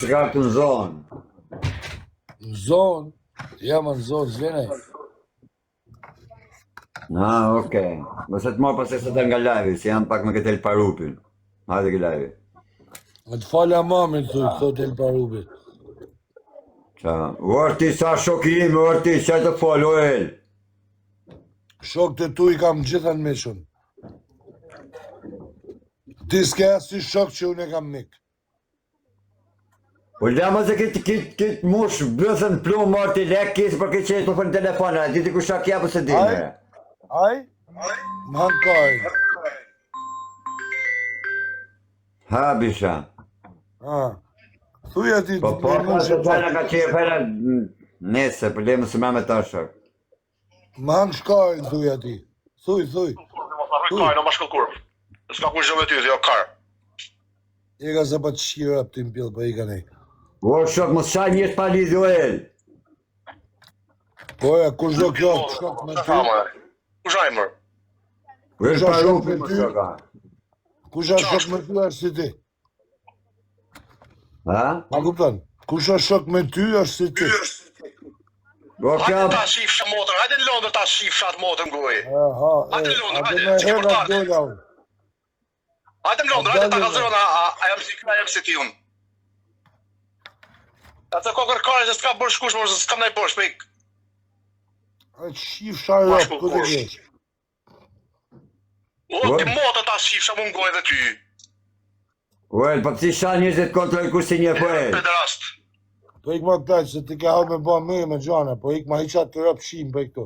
Ka të në zonë. Në zonë? Jam në zonë, zvene. Okej. Mëse të marë pas e së të nga live, si jam pak me këtë El Parupin. Hajde ke live. Më të falja mamin, thot El Parupi. Qa? Orti, sa shoki ime, Orti, qaj të falë, o El. Shok të tu i kam gjitha në mishën. Ti s'ke asë shok që unë e kam mik. Po lama se këtë mush bëthën plumë, Orti, lek kisë për këtë qenë të fërnë telefona, ti ti ku shak ja për se dime. Aj? Më hankajnë. Ha, bisha. Thuja ti Po, të pas të tajna ka qenë fena nese, për lemë së me me ta shok. Më hankë shkajnë, thuja ti. Thuj. Kajnë, ma shkëllë s'ka kur zhëmë e ty, jo karë. I ka se pa të shkira për tim pjellë, pa i ka nej. O, shok, më shaj njështë pa lidhë, o El. Poja, kur zdo kjo, shok me ty? Ku shajnë mërë? O El Parupi më shoka. Kusha shok me ty është si ti? Ha? Ma kuptan? Kusha shok me ty është si ti? O, Hajde ta shif shë motër, hajde në Londër ta shif shatë motër më gojë. Hajde në Londër, Ate hajde, me që ke herë për atë dola unë. Hajde në Londër, hajde ta ka zërën, a jam si ti unë. A të kokër kare që s'ka bërë shkush, mërë s'kam nej bërë shpejk. A të shif sharop, këtë e kesh. O, ti motër ta shif shë më gojë dhe ty. O El, pa pësi sha njëzit kontrol kur si një po El. Pederast. Po ik ma këtaj, se ti ka hau me ba me gjana, po ik ma hiqat të rëpë shim për këto.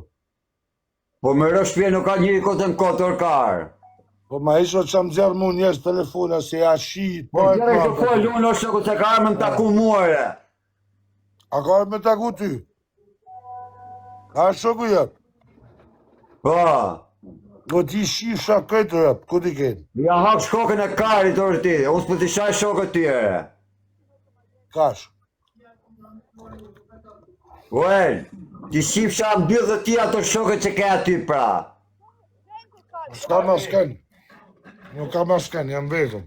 Po më rësh pje nuk ka njëri kote në kotër karë. Po ma isho që më zjarë mu njerës telefona, se ja shit, Po gjere të folë unë është ku se ka armë më taku muare. A ka me taku ty? A shoku jep? Po, Do ti shif sha këtë rëpë, ku ti kenë? ja hap shkokën e karit orë ti, unë s'po t'i shaj shokët tyre. Kash. O El, ti shifsha mbyllë dhe ti ato shokët që ke aty pra. S'ka ma s'ken. Nuk ka ma s'ken, jam vetëm.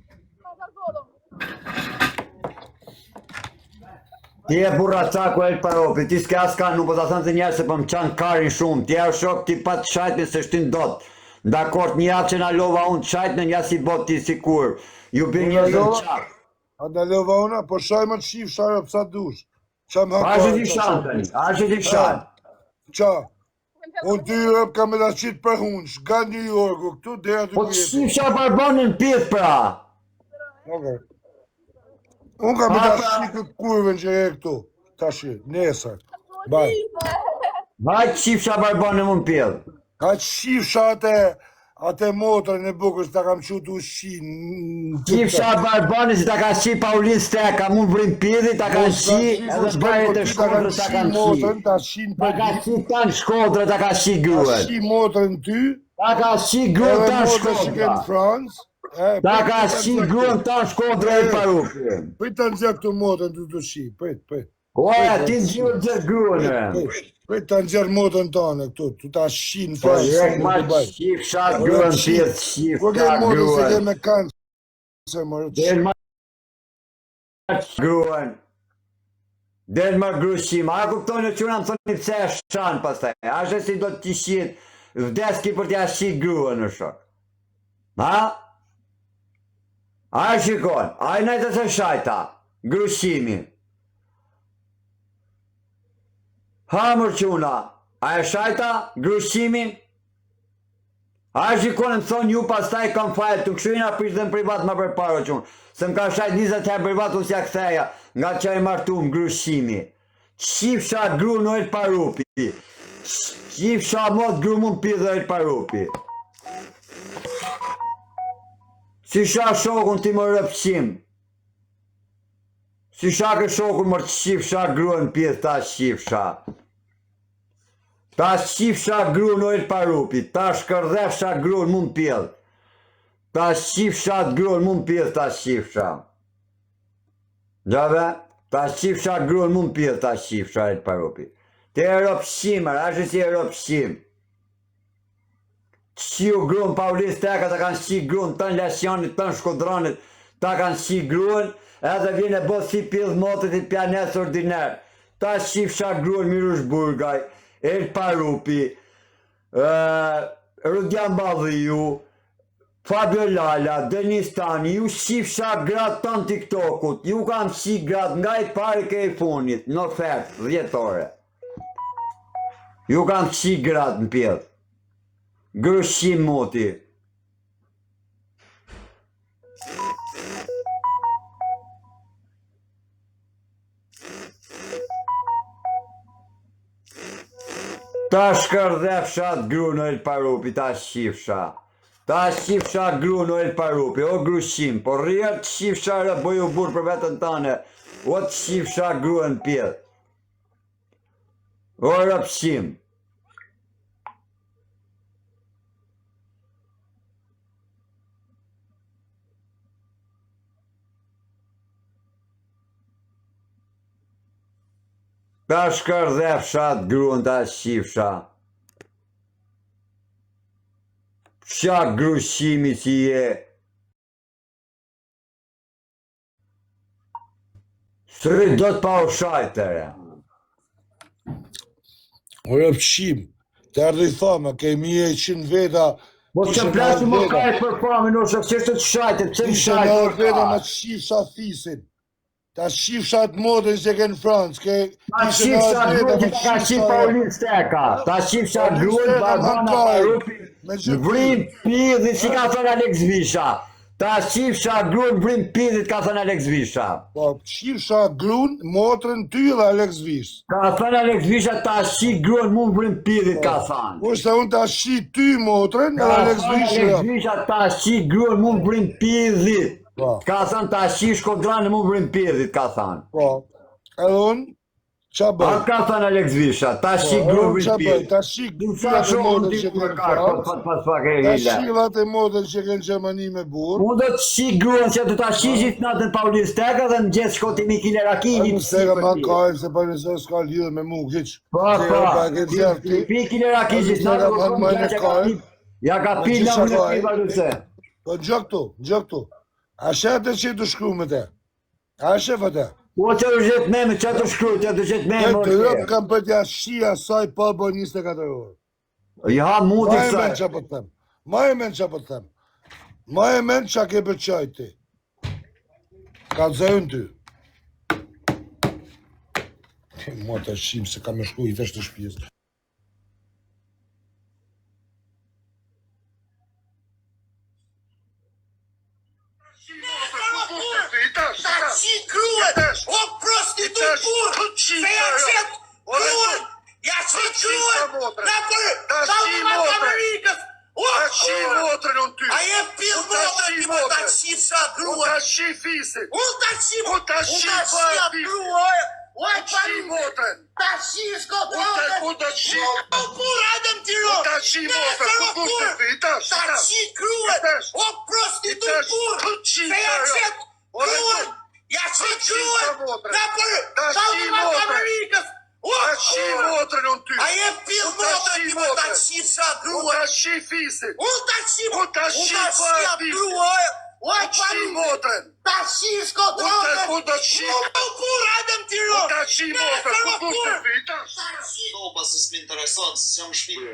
Ti e burra caku El Parupi, ti s'ke askan, nuk po t'a thënë të njerë se po më qanë karin shumë, ti e shok ti pa të shajtën se shtin dot. Dakord, një atë që na lova unë të shajtën, ja si bot ti si kur, ju bë një zën qak. A da lova una, po shaj më të shif sharë pësa dush. A që ti shanë tani, a që ti shanë. Qa? Unë ty rëpë kam e da qitë për hunë, shka New Yorku, këtu dhe aty Po të shifsha barbonin pith pra. Okej. Unë kam e da shikë kurven që e këtu, tashi, nesër. Baj. Vaj të shifsha barbonin më pith. Ka që shifsha atë motrën e bukur, s'ta kam qutu shinë. Shifsha barbonin si ta ka shi Paulin Steka, mu vrim pidhi, ta ka shi, edhe bajet e shkodrë ta ka shi. Ta shinë Ta ka shi tanë shkodrë, ta ka shi Ta gruën. shi motrën ty, Ta ka shi gruën edhe tanë motrën që shkodrë. kënë Francë. Ta ka shi gruën tanë shkodrë El Parupi. Prit të nëzirë këtu motrën të të shi, prit. Oja, ti në gjurë gjë gruën e. Prit të nëzirë motrën tane këtu, të ta shi në Po Francë. jek ma shifsha gruën pith, Po shifka ke motrën se ke gruën. me kancer, mërë. Del ma gruën. Del ma grushima. A kuptoni që unë më thoni pse e shanë pastaj. A shë si do t'i shit, vdeski për t'ja shit gruën në shok. Ha? A e shikon, a i najtë se shajta, grushimi. Ha mërë quna, a e shajta, grushimin? A e shikon më thonë ju pastaj kam fajt, të këshuina prish dhe në privat më përparo qunë. Se më ka shajt 20 herë privat unë s'ja ktheja, nga që e martu më grushimi. Shifsha gru në El Parupi. Shifsha mod gru më pidhe El Parupi. Si sha shokun ti më rëpshim. Si shake shokun më të shifsha gruën pidhe ta shifsha. Ta shifsha gruën o El Parupi, ta shkërdhefsha gruën mund pjedh. Ta shifsha gruën mund pjedh ta shifsha. Gjave, ta shifsha gruën mund pjedh ta shifsha El Parupi. Te e ropshimër, ashtë si e ropshim. Shiu gruën Paulin Steka, ta kanë shi gruën tën Lesjanit, tën Shkodranit, ta kanë shi gruën, edhe vjen e bo si pjedh motit i pjanes ordiner. Ta shifsha gruan Mirush Burgaj, El Parupi, Rudjan Badhiu, Fabio Lala, Denis Tani, ju shifsha gratë tanë TikTokut, ju kam shi gratë nga i pari ke i funit, në ofertë, 10 ore. Ju kam shi gratë në pjedh. Gërshim moti. Ta shkërdhefsha gru në El Parupi, ta shifsha. Ta shifsha gru në El Parupi, o grushim, po rrjet shifsha rë boju burë për vetën tane, o të shifsha gru në pjedh. O rëpshim. Ta shkërdhefsha të gruën ta shifsha. Qa grushimi që je. Sëri do të pa u shajtere. O rëpshim, të ardhe i thama, kemi e 100 veta. Po që plesë më kajtë për famin, o shë qështë të shajtë, pëse më Ishe në shajtë veta me të shifsha thisin. Ta shifsha të modën që ke në Francë. Ta shifsha gruën që ka shifë Paulin Steka. Ta shifsha gruën Barbana Parupi. Vrim pidhit që ka thënë Alex Visha. Ta shifsha gruën vrim pidhit ka thënë Alex Visha. Po, shifsha gruën, motrën ty dhe Alex Vish. Ka thënë Alex Visha ta shif gruën mund vrim pidhit ka thënë. Kurse unë ta shi ty motrën dhe Ka Alex thënë Vish. Alex Visha ta shif gruën mund vrim pidhit. Po. Ka thënë ta shif Shkodranë mund vrim pidhit ka thënë. Po, edhe unë, qa A bëj? ka thënë Alex Visha, ta shif gruën vrim pidhit. Ta shi Sa tyrat e shumë modën ti që ke për në karë, Francë. pas pak e Ta hile. shivat e modën që ke në Gjermani me burë. Unë do të shik gruan që do ta shishit natën Paulin Steka dhe në gjithë shkoti Mikile Rakini. Unë se ka ma kajnë se për nëse s'ka lidhë me mu, hiq. Mikile Rakini natën ja ka pi në më në piva lëse. Po gjë këtu. A shetë që të shkru me te? A shetë te? Po që të gjithë me që të shkru, që të gjithë me E më të rëpë kam për t'ja shia saj pa bë 24 orë. Ja, mund Ma të e men kësaj. që po të them. Ma e men që ke për qaj ti. Ka të zëjën ty. Mua të shim se ka me shku i vesh të shpjes. Ta shi kruet, o prostitut burë, se ja qëtë kruet, ja qëtë kruet, në për Ballëmat Amerikës, o motrën unë ty. a je pil motrën, ti më ta shifsha Unë kruet, ta shi fisin. unë ta shif, Unë ta shi kruet, o e Shi motrën. ta shi Unë ta shi. o burë, hajde në Tiranë, Unë ta shi motrën. Ku ku të fi, tash. ta shi kruet, o prostitut burë, se ja qëtë kruet, ja qëtë kruet, në për Ballëmat Amerikës, Ta shi motrën unë ty. a je pil motrën, ti më ta shifsha Unë kruet, ta shi fisin. unë ta shif, Unë ta shi kruet, o e Shi motrën. ta shi Shkodranën, Unë ta shi. o burë, hajde në Tiranë, Ta shi motrën. Ku ku të fi, tash. ta shi No, pas se s'mi intereson, se jam shpikë.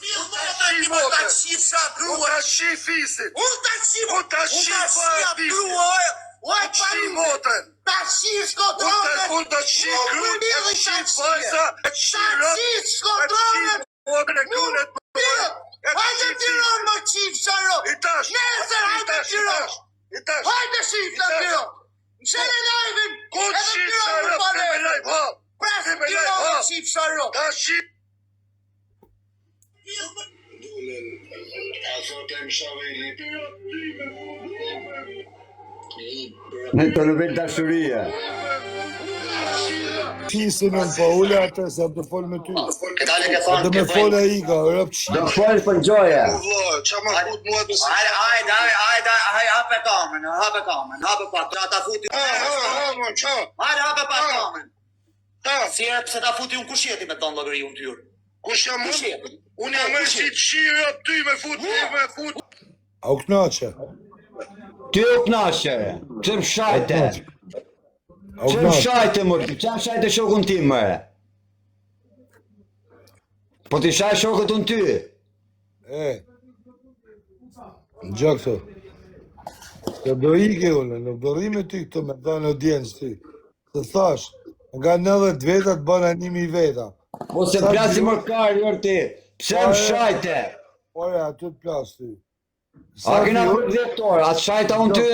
pil motrën, ti më ta shifsha Unë kruet, ta shi fisin. unë ta shif, Unë ta shi kruet, o e Shi motrën. ta shi Shkodranën, Unë ta shi kryt, e shi fajza, e shi rëp, e shi Shkodranën, motrën e krynet. hajde në Tiranë më qifsha ro, I tash. nesër hajde në Tiranë, I tash. hajde shifsha në Tiranë, në shele lajvin, Ku të shi sa rëp, të me lajp, ha. presë në Tiranë më qifsha ro. Ta shi. Në të nëvel dashuria. Fisin e më po ule atë se të folë me ty. Këtale ke Do thonë, me folë e iga, rëpë qi. Do folë për gjoja. Vëllë, qa ma fut mua të si. Hajde, hape kamën, hape pak, ta futi. Mo, qa? Hajde, hape pak kamën. Ta, Si e pse ta futi unë kush jeti me tonë logëri unë tyrë? kush jam Kush unë? jeti? Unë jam e si të shi rëp ty me fut, me fut. A u knaqe? Ty u knashe, që më shajte. Që më shajte, më, që më shajte shokun tim, më. Po ti shaj shokët unë ty. Në gjë këto. Të do ike unë, nuk do rri me ty këto me da në audiencë ty. Të thash, nga 90 veta të bëna 1000 veta. Po se plasi më karë, jërë ti. Pse më shajte? Po ja, ty të plas ty. A kena për 10 orë, atë shajta unë ty?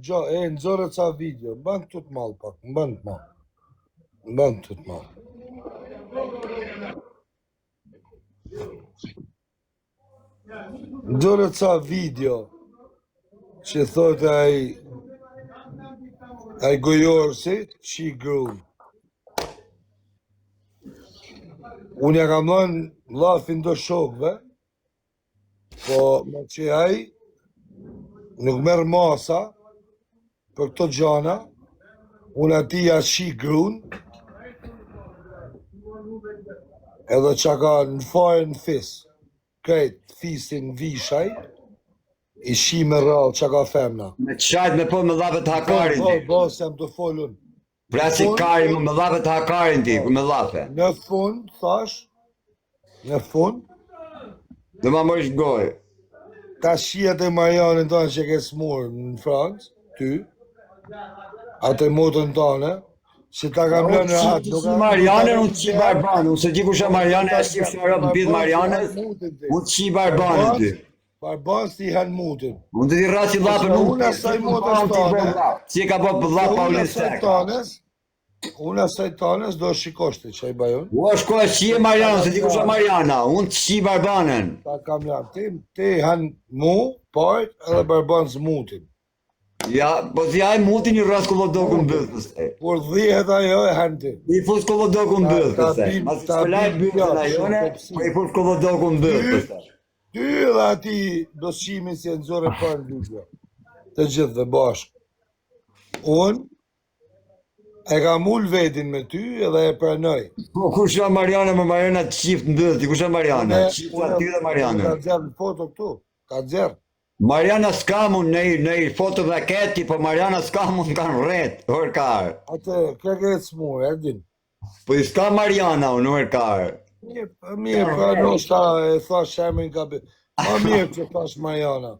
Gjo, nëzore ca video, mban këtu të malë pak, mban të malë. Mban këtu të malë. Nëzore ca video, që thotë ai gojorësi, që i grunë. Unë ja kam dhënë lafin do shokve, po me që ai nuk merë masa për këto gjana, unë ati ja shi grun, edhe që ka në fare në fis, krejt fisin vishaj, i shi me rrallë që ka femna. Me të shajt me po me dhapet hakarin ti. Bo, se më të folun. Prasi kari me dhapet hakarin ti, me dhape. Në fund, thash, në fund, Dhe ma mërish gojë. ta shiat e Marianën tonë që ke smurë në Francë, ty, atë e motën tonë, që ta kam lënë në hatë. Unë si Marianën, unë qi Barbanë, unë se di kusha Marianën, e si fshara në pidë Marianës, unë qi Barbanë ty. Barbanë si hanë mutën. Unë të di rrasi dhapën Unë asaj motës tonë, si e ka po për dhapë Paulin Stek. unë asaj tonës do shikoshte që i bajon. U është ko e qi e Marianën, se di kusha Mariana, unë qi Barbanën. Ta kam janë, ti hanë mu, pojt, edhe Barbanë zmutin. Ja, po si aj muti një rras kollodokun bëllë pëste. Por dhihet ajo e hanë ti. I fus kollodokun bëllë pëste. Mas ta s'pëlaj bim bëllë pjatë, në jone, shumë po i fus kollodokun bëllë pëste. Ty dhe ati do shqimin si e nëzore për në video. Të gjithë dhe bashkë. Unë e kam ullë vetin me ty edhe e pranoj. Po kusha Mariana me Mariana të qift në bëllë ti, kusha Mariana? Qifta ty dhe Mariana. Ka dzerë në foto këtu, ka dzerë. Mariana s'ka mun në i foto dhe keti, po Mariana s'ka mun kanë rret, orkar. Atë, ke këtë smurë, e din. Po i s'ka Mariana unë, orkar. Mirë, pra nështë e thash emrin ka bë. Ma mirë që thash Mariana.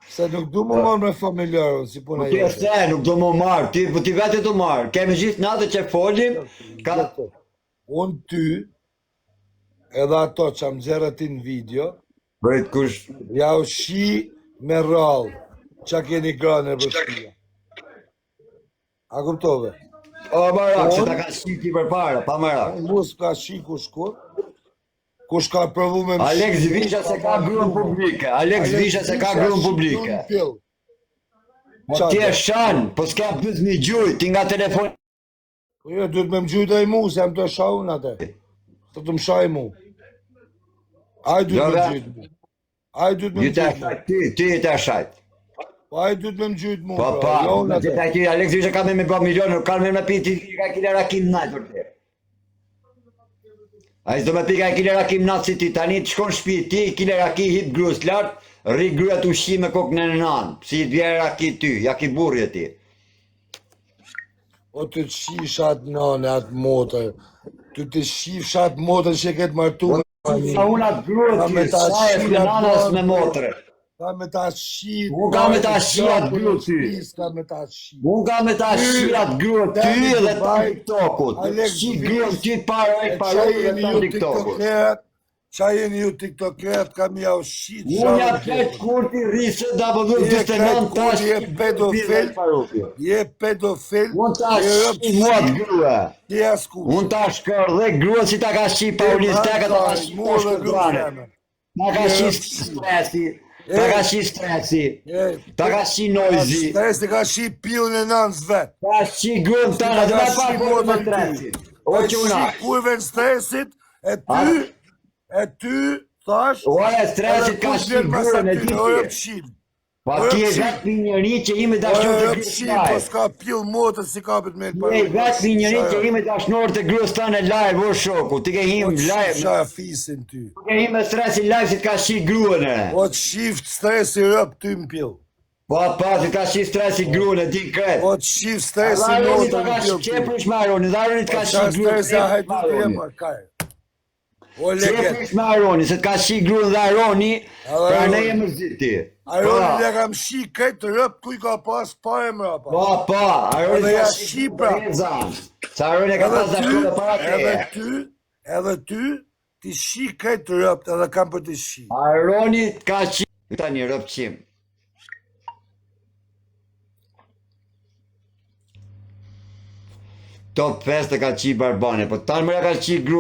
Se nuk du më marrë me familjarën, si Po puna ti e jetë. se, nuk do më marë, po ti vete të marë. Kemi gjithë natë që folim, ka... Unë ty, edhe ato që më gjerë ti në video, Bëjt kush... ja u shi me rrallë, që keni granë e bështia. A kuptove? O, marak, që ta ka shqiti për para, pa marak. Mus ka shi kush ka provu me më Alex Visha se ka grunë publike, Alex Visha se ka grunë publike. Po ti e shanë, po s'ka pëtë një gjujt, ti nga telefon... Po jo, duhet me më gjujtë e mu, se jam të shau në atë. Të të më shaj mu. Aj duhet me më gjujtë mu. Aj duhet me më Jute e gjujtë mu. shajt, ty e të shajt. Po aj duhet me më gjujtë mu. Po, bro, jo pa, në që atë. ta ki Alex Visha ka me bë milion, nuk kanë me me piti ka kile rakim najtë për te. A i s'do me pika kile rakim natë si ti, tani të shkon shpi ti, kile raki hip grus lartë, rri gryat ushqi me kokë në nanë, si të vjerë raki ty, ja ki burje ti. O të të shishat nane atë motër. Të shishat motër që ketë martu. Sa unë atë gruat Ka me ty, ta sa e shi s'menanës atë me motre. Ka me ta shi. Unë ka me ta shi atë gruat ty. Ka me ta shi. Unë ka me ta shi atë gruat ty Dani edhe ta Dubai, TikTokut. Alex Shi Dubai, gruat ty paroj, paroj edhe ta TikTokut. Qa jeni ju tiktokerat, kam ja u shqit. Unë ja plet kurti rrisë W29 tash Je pedofil. Je pedofil. Unë tash shi mua të grua. Je asku. Unë tash kër dhe grua si ta ka shi Paulin Steka, ta ka shi poshtë këdrane. Ta ka shi stresi, ta ka shi stresi, ta ka shi noizi, Stresi ka shi pillën e nënës vet. ta shi gruën të në dhe me pa kërë me stresi. O quna, Shi kurve në stresit, e ty, thash, oja stresit ka shi gruën e ti Ojë tje. pëshim. Pa ti e vetë një njëri që ime dashnur të Ojë gruës pëshim, po live. s'ka pill motër si kapit me të Ti e vetë një njëri që ime dashnur të gruës të në live, o shoku, ti ke him live. Qa fisin ty. Ti ke him me stresi live si të ka shi gruën e. O të shift stresi rëp ty më pill. Po, si ka shi stresi gruën e ti kret. Po të shif stresi në Aroni ta otër ka në tjo qepër me Aroni, dhe Aroni të ka shi qa gruën stresi a hajdu të Aroni. jema, kaj. O leket. Qepër me Aroni, se të ka shi gruën dhe Aroni, Edhe pra ne Aroni. jemë ziti. Aroni dhe kam shi këtë rëp kuj ka pas pare mrapa. Po, Aroni Edhe ka ja shi Shqipra. gruën dhe zanë. Se Aroni ka pas dhe shkullë para edhe ty, ti shi këtë rëp edhe kam për të shi. Aroni ka shi... Ta një rëpqim. Top 5 të ka qi barbane, po tanë mëra ka qi gruë.